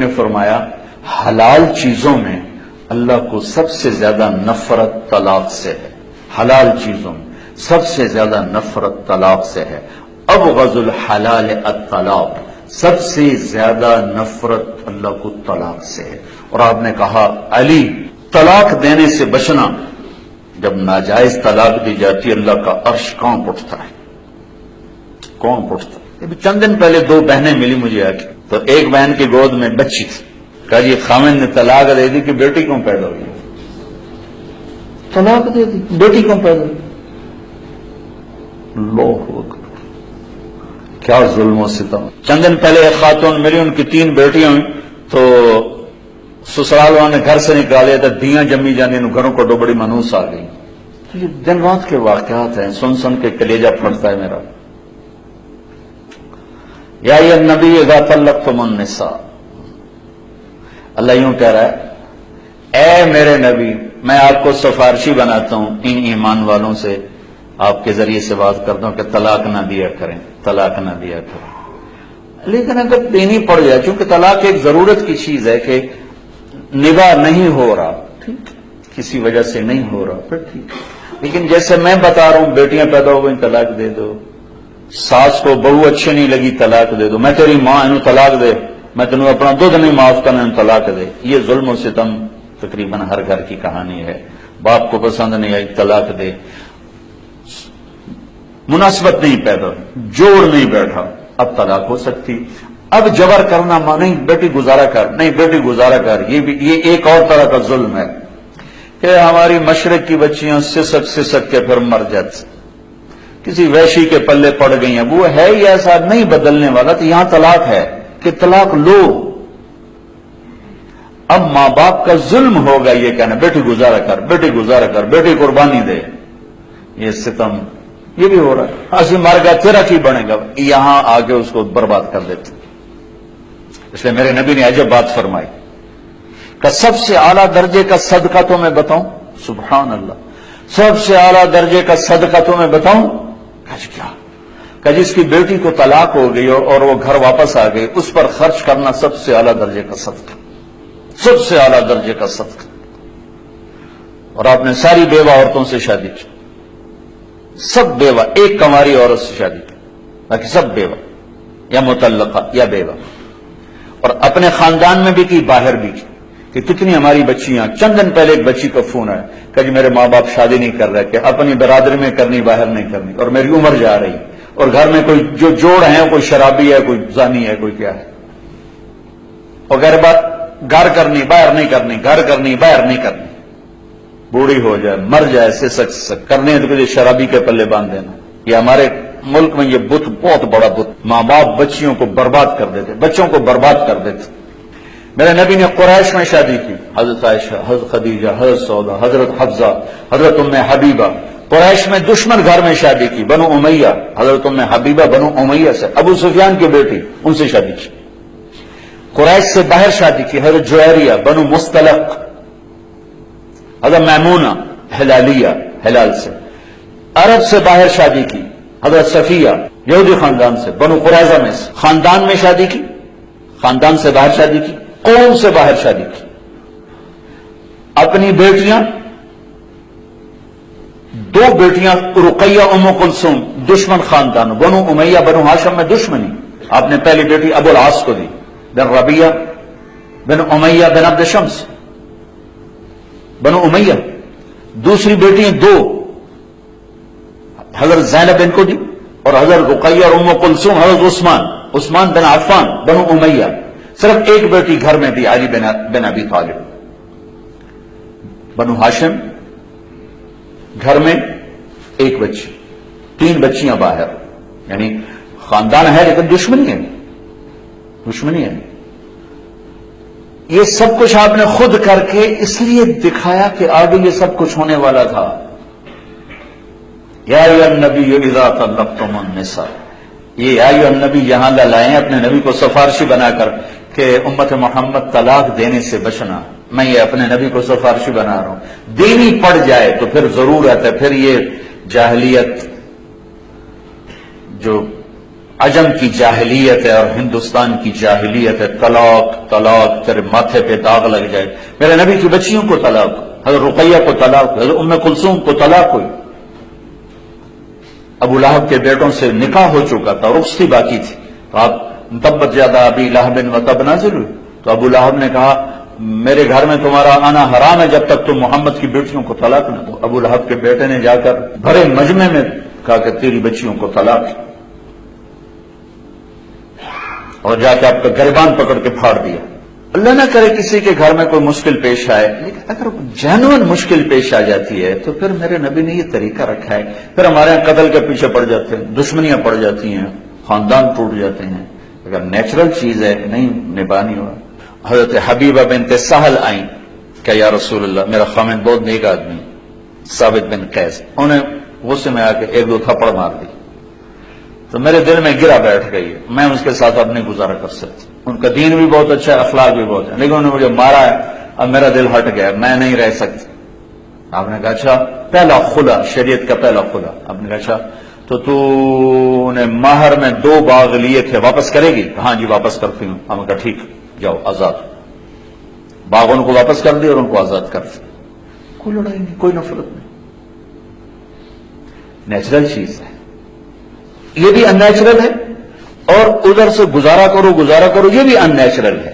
نے فرمایا حلال چیزوں میں اللہ کو سب سے زیادہ نفرت طلاق سے ہے، حلال چیزوں میں سب سے زیادہ نفرت طلاق سے ہے۔ ابغض الحلال الطلاق، سب سے زیادہ نفرت اللہ کو طلاق سے ہے۔ اور آپ نے کہا علی طلاق دینے سے بچنا، جب ناجائز طلاق دی جاتی اللہ کا عرش کانپ اٹھتا ہے، کانپ اٹھتا ہے۔ چند دن پہلے دو بہنیں ملی مجھے آ کے، تو ایک بہن کی گود میں بچی تھی، کہا جی خامد نے طلاق دے دی کہ بیٹی کیوں پیدا ہوئی؟ طلاق دے دی، بیٹی کیوں پیدا ہوئی؟ اللہ اکبر، کیا ظلم و ستم۔ چند دن پہلے ایک خاتون ملی، ان کی 3 بیٹیاں ہوئی، تو سسرال والوں نے گھر سے نکالے تو دیاں جمی جانے، ان گھروں کو بڑی منوس آ گئی۔ تو یہ دن رات کے واقعات ہیں، سن سن کے کلیجہ پھٹتا ہے میرا۔ یا ایھا النبی اذا طلقتم النساء، اللہ یوں کہہ رہا ہے اے میرے نبی میں آپ کو سفارشی بناتا ہوں ان ایمان والوں سے، آپ کے ذریعے سے بات کرتا ہوں کہ طلاق نہ دیا کریں، طلاق نہ دیا کریں۔ لیکن اگر دینی پڑ جائے، چونکہ طلاق ایک ضرورت کی چیز ہے کہ نباہ نہیں ہو رہا، ٹھیک، کسی وجہ سے نہیں ہو رہا، پھر ٹھیک، لیکن جیسے میں بتا رہا ہوں بیٹیاں پیدا ہو گئیں طلاق دے دو، ساس کو بہو اچھی نہیں لگی طلاق دے دو، میں تیری ماں انہوں طلاق دے، میں تنوں اپنا دودھ نہیں معاف کرنا انہوں طلاق دے۔ یہ ظلم و ستم تقریباً ہر گھر کی کہانی ہے۔ باپ کو پسند نہیں آئی طلاق دے، مناسبت نہیں پیدا، جوڑ نہیں بیٹھا، اب طلاق ہو سکتی۔ اب جبر کرنا نہیں بیٹی گزارا کر، نہیں بیٹی گزارا کر، یہ ایک اور طرح کا ظلم ہے کہ ہماری مشرق کی بچیاں سسک سسک کے پھر مر جاتی، کسی ویشی کے پلے پڑ گئی ہیں، وہ ہے ہی ایسا نہیں بدلنے والا، تو یہاں طلاق ہے کہ طلاق لو۔ اب ماں باپ کا ظلم ہوگا یہ کہنا بیٹی گزارا کر، بیٹی گزارا کر، بیٹی قربانی دے، یہ ستم یہ بھی ہو رہا ہے۔ اسی مر گیا تیرا کی بنے گا، یہاں آگے اس کو برباد کر دیتے۔ اس لیے میرے نبی نے عجب بات فرمائی کہ سب سے اعلیٰ درجے کا صدقہ تو میں بتاؤں، سبحان اللہ، سب سے اعلیٰ درجے کا صدقہ تو میں بتاؤں، کیا کہ جس کی بیٹی کو طلاق ہو گئی اور وہ گھر واپس آ گئی، اس پر خرچ کرنا سب سے اعلیٰ درجے کا صدقہ، سب سے اعلیٰ درجے کا صدقہ۔ اور آپ نے ساری بیوہ عورتوں سے شادی کی، سب بیوہ، ایک کنواری عورت سے شادی کی، باقی سب بیوہ یا مطلقہ یا بیوہ، اور اپنے خاندان میں بھی کی، باہر بھی کی، کہ کتنی ہماری بچیاں، چند دن پہلے ایک بچی کا فون آیا کہ جی میرے ماں باپ شادی نہیں کر رہے، کہ اپنی برادری میں کرنی، باہر نہیں کرنی، اور میری عمر جا رہی، اور گھر میں کوئی جو جوڑ ہیں، کوئی شرابی ہے، کوئی زانی ہے، کوئی کیا ہے، اور غیر بات گھر کرنی، باہر نہیں کرنی، گھر کرنی، باہر نہیں کرنی، بوڑھی ہو جائے، مر جائے، سسک کرنے تو کسی شرابی کے پلے باندھ دینا۔ یہ ہمارے ملک میں یہ بت بہت بڑا بت، ماں باپ بچیوں کو برباد کر دیتے، بچوں کو برباد کر دیتے۔ میرے نبی نے قریش میں شادی کی، حضرت عائشہ، حضرت خدیجہ، حضرت سودا، حضرت حفصہ، حضرت ام حبیبہ۔ قریش میں دشمن گھر میں شادی کی، بنو امیہ، حضرت ام حبیبہ بنو امیہ سے، ابو سفیان کی بیٹی، ان سے شادی کی۔ قریش سے باہر شادی کی، حضرت جویریہ بنو مستلق، حضرت میمونہ ہلالیہ، ہلال سے۔ عرب سے باہر شادی کی، حضرت صفیہ یہودی خاندان سے، بنو قریظہ میں سے، خاندان میں شادی کی، خاندان سے باہر شادی کی، قوم سے باہر شادی کی۔ اپنی بیٹیاں، 2 بیٹیاں رقیہ ام کلثوم، دشمن خاندان، بنو امیہ بنو ہاشم میں دشمنی، آپ نے پہلی بیٹی ابو العاص کو دی، بن ربیہ بن امیہ بن عبد شمس، بنو امیہ۔ دوسری بیٹی 2 حضرت زینب ان کو دی، اور حضرت رقیہ اور ام کلثوم حضرت عثمان بن عفان بنو امیہ۔ صرف ایک بیٹی گھر میں دی، علی بن ابی طالب۔ بنو ہاشم گھر میں ایک بچی، 3 بچیاں باہر، یعنی خاندان ہے لیکن دشمنی ہے، دشمنی ہے۔ یہ سب کچھ آپ نے خود کر کے اس لیے دکھایا کہ آگے یہ سب کچھ ہونے والا تھا۔ یا ایھا النبی اذا طلقتم النساء، یہ یا ایھا النبی یہاں لائیں اپنے نبی کو سفارشی بنا کر کہ امت محمد طلاق دینے سے بچنا، میں یہ اپنے نبی کو سفارشی بنا رہا ہوں۔ دینی پڑ جائے تو پھر ضرورت ہے، پھر یہ جاہلیت جو عجم کی جاہلیت ہے اور ہندوستان کی جاہلیت ہے، طلاق طلاق، تیرے ماتھے پہ داغ لگ جائے۔ میرے نبی کی بچیوں کو طلاق، حضرت رقیہ کو طلاق، حضرت ام کلثوم کو طلاق ہوئی، ابو لہب کے بیٹوں سے نکاح ہو چکا تھا، رخصتی باقی تھی، تو آپ تبت یادا ابی لہب وتب نازل ہوئی، تو ابو لہب نے کہا میرے گھر میں تمہارا آنا حرام ہے جب تک تم محمد کی بیٹیوں کو طلاق نہ دو۔ ابو لہب کے بیٹے نے جا کر بھرے مجمع میں کہا کہ تیری بچیوں کو طلاق، اور جا کے آپ کا گریبان پکڑ کے پھاڑ دیا۔ اللہ نہ کرے کسی کے گھر میں کوئی مشکل پیش آئے، لیکن اگر جینوئن مشکل پیش آ جاتی ہے تو پھر میرے نبی نے یہ طریقہ رکھا ہے، پھر ہمارے یہاں قتل کے پیچھے پڑ جاتے ہیں، دشمنیاں پڑ جاتی ہیں، خاندان ٹوٹ جاتے ہیں۔ اگر نیچرل چیز ہے نہیں نبھانی ہوا۔ حضرت حبیبہ بنت سہل آئیں کہ یا رسول اللہ میرا خامن بہت نیک آدمی ثابت بن قیس، انہیں غصے میں آ کے ایک دو تھپڑ مار دی، تو میرے دل میں گرا بیٹھ گئی ہے، میں اس کے ساتھ اب نہیں گزارا کر سکتی، ان کا دین بھی بہت اچھا ہے، اخلاق بھی بہت ہے، لیکن انہوں نے مجھے مارا ہے، اب میرا دل ہٹ گیا، میں نہیں رہ سکتی۔ آپ نے کہا اچھا، پہلا خلا، شریعت کا پہلا خلا۔ آپ نے کہا اچھا تو نے مہر میں 2 باغ لیے تھے، واپس کرے گی؟ ہاں جی واپس کرتی ہوں۔ ہم نے کہا ٹھیک، جاؤ آزاد۔ باغ ان کو واپس کر دی اور ان کو آزاد کر دی، کوئی لڑائی نہیں، کوئی نفرت نہیں، نیچرل چیز ہے۔ یہ بھی ان نیچرل ہے، اور ادھر سے گزارا کرو یہ بھی ان نیچرل ہے۔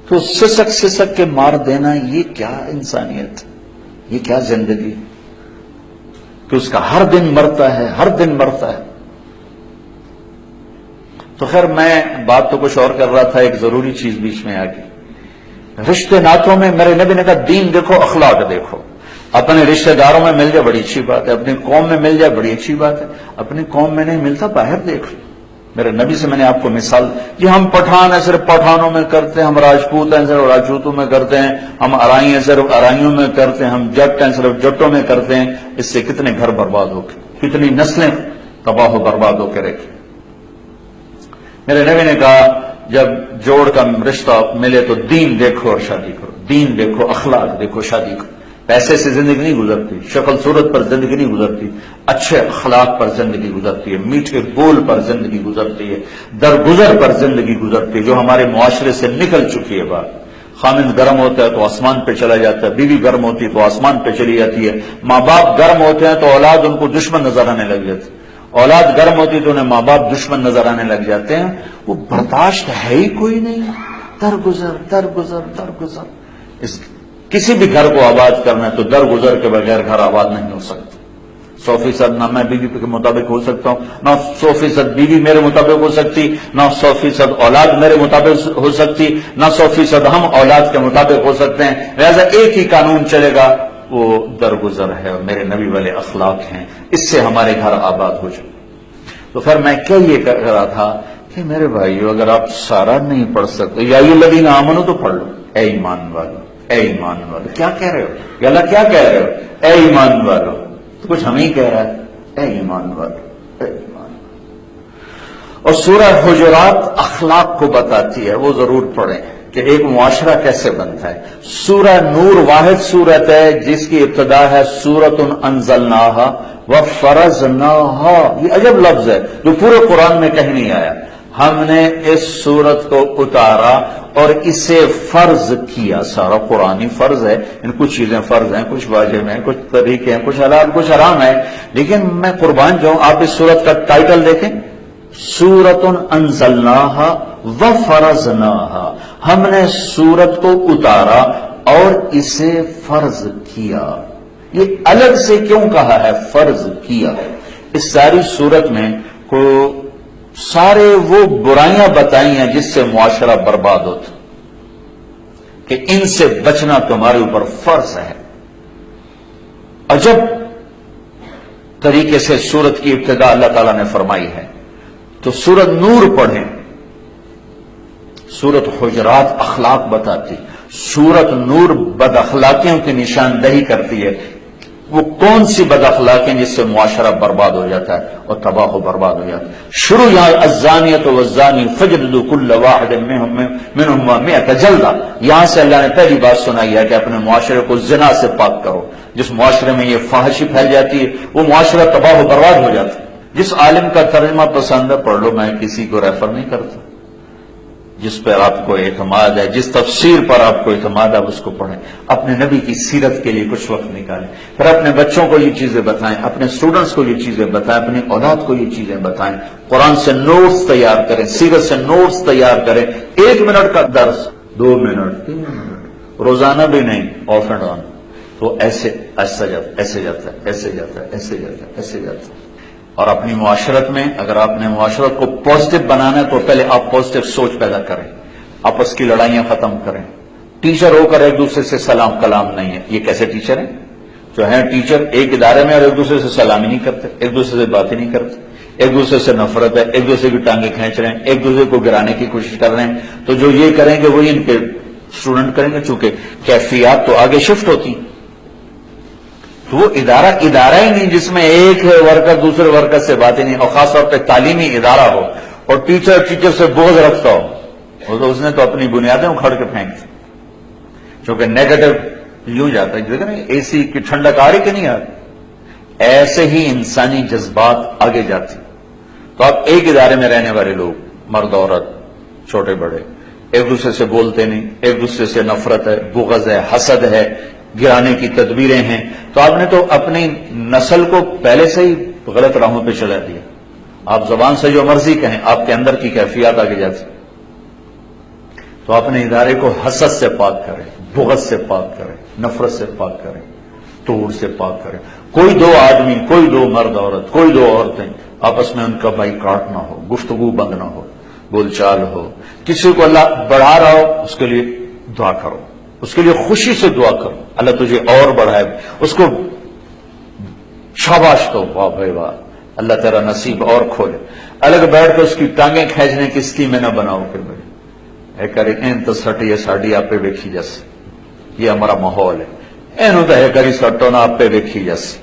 تو سسک کے مار دینا، یہ کیا انسانیت، یہ کیا زندگی کہ اس کا ہر دن مرتا ہے۔ تو خیر میں بات تو کچھ اور کر رہا تھا، ایک ضروری چیز بیچ میں آ گئی۔ رشتے ناتوں میں میرے نبی نے کہا دین دیکھو، اخلاق دیکھو۔ اپنے رشتہ داروں میں مل جائے بڑی اچھی بات ہے، اپنی قوم میں مل جائے بڑی اچھی بات ہے، اپنی قوم میں نہیں ملتا باہر دیکھ لو۔ میرے نبی سے میں نے آپ کو مثال، جی ہم پٹھان ہیں صرف پٹھانوں میں کرتے ہیں، ہم راجپوت ہیں صرف راجپوتوں میں کرتے ہیں، ہم ارائی ہیں صرف ارائیوں میں کرتے ہیں، ہم جٹ ہیں صرف جٹوں میں کرتے ہیں، اس سے کتنے گھر برباد ہو گئے، کتنی نسلیں تباہ و برباد ہو کے رکھی۔ میرے نبی نے کہا جب جوڑ کا رشتہ ملے تو دین دیکھو اور شادی کرو، دین دیکھو، اخلاق دیکھو، شادی کرو۔ پیسے سے زندگی نہیں گزرتی، شکل صورت پر زندگی نہیں گزرتی، اچھے اخلاق پر زندگی گزرتی ہے، میٹھے بول پر زندگی گزرتی ہے، درگزر پر زندگی گزرتی ہے، جو ہمارے معاشرے سے نکل چکی ہے بات۔ خامند گرم ہوتا ہے تو آسمان پہ چلا جاتا ہے، بیوی گرم ہوتی ہے تو آسمان پہ چلی جاتی ہے، ماں باپ گرم ہوتے ہیں تو اولاد ان کو دشمن نظر آنے لگ جاتی ہے، اولاد گرم ہوتی ہے تو انہیں ماں باپ دشمن نظر آنے لگ جاتے ہیں۔ وہ برداشت ہے ہی کوئی نہیں، درگزر۔ کسی بھی گھر کو آباد کرنا ہے تو درگزر کے بغیر گھر آباد نہیں ہو سکتا۔ 100% نہ میں بیوی کے مطابق ہو سکتا ہوں، نہ 100% بیوی میرے مطابق ہو سکتی، نہ 100% اولاد میرے مطابق ہو سکتی، نہ 100% ہم اولاد کے مطابق ہو سکتے ہیں۔ لہذا ایک ہی قانون چلے گا، وہ درگزر ہے اور میرے نبی والے اخلاق ہیں، اس سے ہمارے گھر آباد ہو جائے۔ تو پھر میں کیا یہ کہہ رہا تھا کہ میرے بھائیو اگر آپ سارا نہیں پڑھ سکتے یا الذین آمنوا تو پڑھ لو، اے ایمان والو، اے ایمان والو، کیا کہہ رہے ہو یا اللہ کیا کہہ رہے ہو؟ اے ایمان والو، تو کچھ ہمیں کہہ رہا ہے، اے ایمان والو، اے ایمان والو۔ اور سورہ حجرات اخلاق کو بتاتی ہے، وہ ضرور پڑھیں کہ ایک معاشرہ کیسے بنتا ہے۔ سورہ نور واحد سورت ہے جس کی ابتدا ہے سورۃ انزلناہا وفرضناہا، یہ عجب لفظ ہے جو پورے قرآن میں کہیں نہیں آیا۔ ہم نے اس سورت کو اتارا اور اسے فرض کیا، سارا قرآنی فرض ہے، ان کچھ چیزیں فرض ہیں، کچھ واجب ہیں، کچھ طریقے ہیں، کچھ حلال کچھ حرام ہے، لیکن میں قربان جاؤں آپ اس سورت کا ٹائٹل دیکھیں، سورۃ انزلناہا وفرضناہا، ہم نے سورت کو اتارا اور اسے فرض کیا۔ یہ الگ سے کیوں کہا ہے فرض کیا؟ اس ساری سورت میں کو سارے وہ برائیاں بتائی ہیں جس سے معاشرہ برباد ہوتا، کہ ان سے بچنا تمہارے اوپر فرض ہے۔ عجب طریقے سے سورت کی ابتدا اللہ تعالیٰ نے فرمائی ہے۔ تو سورت نور پڑھیں، سورت حجرات اخلاق بتاتی، سورت نور بد اخلاقیوں کی نشاندہی کرتی ہے، وہ کون سی بد اخلاقیں جس سے معاشرہ برباد ہو جاتا ہے اور تباہ و برباد ہو جاتا ہے۔ شروع یہاں الزانیۃ والزانی فجلدوا کل واحد منہما مئۃ جلدہ، یہاں سے اللہ نے پہلی بات سنائی ہے کہ اپنے معاشرے کو زنا سے پاک کرو۔ جس معاشرے میں یہ فحاشی پھیل جاتی ہے وہ معاشرہ تباہ و برباد ہو جاتا ہے۔ جس عالم کا ترجمہ پسند ہے پڑھ لو، میں کسی کو ریفر نہیں کرتا. جس پر آپ کو اعتماد ہے، جس تفسیر پر آپ کو اعتماد ہے اس کو پڑھیں. اپنے نبی کی سیرت کے لیے کچھ وقت نکالیں، پھر اپنے بچوں کو یہ چیزیں بتائیں، اپنے اسٹوڈنٹس کو یہ چیزیں بتائیں، اپنی اولاد کو یہ چیزیں بتائیں. قرآن سے نوٹس تیار کریں، سیرت سے نوٹس تیار کریں. 1 منٹ کا درس 2 منٹ 3 منٹ روزانہ بھی نہیں، آف اینڈ آن. تو ایسے ایسے جاتا ہے، ایسے جاتا ہے، ایسے جاتا ہے، ایسے جاتا ہے، ایسے جاتا ہے. اور اپنی معاشرت میں اگر آپ نے معاشرت کو پازیٹو بنانا ہے تو پہلے آپ پازیٹو سوچ پیدا کریں، آپس کی لڑائیاں ختم کریں. ٹیچر ہو کر ایک دوسرے سے سلام کلام نہیں ہے. یہ کیسے ٹیچر ہیں جو ہیں ٹیچر ایک ادارے میں اور ایک دوسرے سے سلام ہی نہیں کرتے، ایک دوسرے سے بات ہی نہیں کرتے، ایک دوسرے سے نفرت ہے، ایک دوسرے کی ٹانگیں کھینچ رہے ہیں، ایک دوسرے کو گرانے کی کوشش کر رہے ہیں. تو جو یہ کریں گے وہی ان کے اسٹوڈنٹ کریں گے، چونکہ کیفیات تو آگے شفٹ ہوتی. تو وہ ادارہ ہی نہیں جس میں ایک ورکر دوسرے ورکر سے باتیں نہیں، اور خاص طور پہ تعلیمی ادارہ ہو اور ٹیچر سے بغض رکھتا ہو، وہ تو اس نے تو اپنی بنیادیں اکھاڑ کے پھینک دی. چونکہ نیگیٹو یوں جاتا ہے، دیکھیں نا اے سی کی ٹھنڈک آ رہی کہ نہیں آ رہی، ایسے ہی انسانی جذبات آگے جاتے. تو آپ ایک ادارے میں رہنے والے لوگ، مرد عورت چھوٹے بڑے، ایک دوسرے سے بولتے نہیں، ایک دوسرے سے نفرت ہے، بغض ہے، حسد ہے، گرانے کی تدبیریں ہیں. تو آپ نے تو اپنی نسل کو پہلے سے ہی غلط راہوں پہ چلا دیا. آپ زبان سے جو مرضی کہیں، آپ کے اندر کی کیفیات آگے جاتی. تو اپنے ادارے کو حسد سے پاک کریں، بغض سے پاک کریں، نفرت سے پاک کریں، توڑ سے پاک کریں. کوئی 2 آدمی، کوئی 2 مرد عورت، کوئی 2 عورتیں آپس میں ان کا بائیکاٹ نہ ہو، گفتگو بند نہ ہو، بول چال ہو. کسی کو اللہ بڑھا رہا ہو اس کے لیے دعا کرو، اس کے لیے خوشی سے دعا کرو، اللہ تجھے اور بڑھائے. اس کو شاباش دو، واہ بھائی واہ، اللہ تیرا نصیب اور کھولے. الگ بیٹھ کے اس کی ٹانگیں کھینچنے کی اسکیمیں نہ بناؤ کہ بھائی اے کرے این تو سٹی ہے ساڑی آپ پہ ویکھی جیسے، یہ ہمارا ماحول ہے، اینو تو ہے کری سٹو نہ آپ پہ ویکھی جیسے.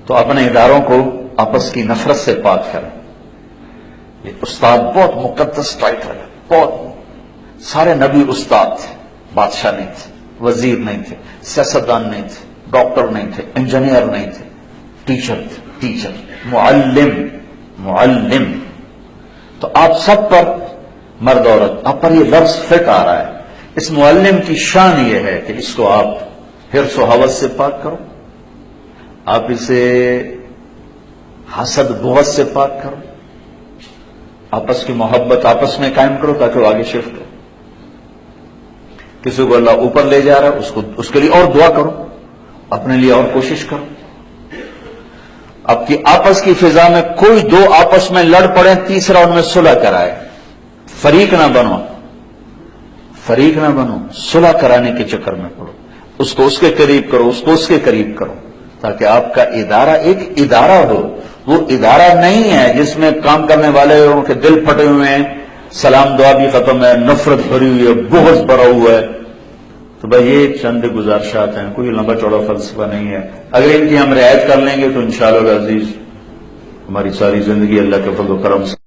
تو اپنے اداروں کو آپس کی نفرت سے پاک کریں. یہ استاد بہت مقدس ٹائٹل ہے، بہت. سارے نبی استاد تھے، بادشاہ نہیں تھے، وزیر نہیں تھے، سیاستدان نہیں تھے، ڈاکٹر نہیں تھے، انجینئر نہیں تھے، ٹیچر تھے، ٹیچر، معلم. تو آپ سب پر، مرد عورت، آپ پر یہ لفظ فٹ آ رہا ہے. اس معلم کی شان یہ ہے کہ اس کو آپ حرص و حوث سے پاک کرو، آپ اسے حسد بغض سے پاک کرو، آپس کی محبت آپس میں قائم کرو تاکہ وہ آگے شفٹ ہو. کسی کو اللہ اوپر لے جا رہا ہے اس کے لیے اور دعا کرو، اپنے لیے اور کوشش کرو. اب کی آپس کی فضا میں کوئی 2 آپس میں لڑ پڑے، تیسرا ان میں صلح کرائے. فریق نہ بنو، صلح کرانے کے چکر میں پڑو. اس کو اس کے قریب کرو، اس کو اس کے قریب کرو، تاکہ آپ کا ادارہ ایک ادارہ ہو. وہ ادارہ نہیں ہے جس میں کام کرنے والے ان کے دل پھٹے ہوئے ہیں، سلام دعا بھی ختم ہے، نفرت بھری ہوئی ہے، بغض بھرا ہوا ہے. تو بھائی یہ چند گزارشات ہیں، کوئی لمبا چوڑا فلسفہ نہیں ہے. اگر ان کی ہم رعایت کر لیں گے تو انشاءاللہ العزیز ہماری ساری زندگی اللہ کے فضل و کرم سے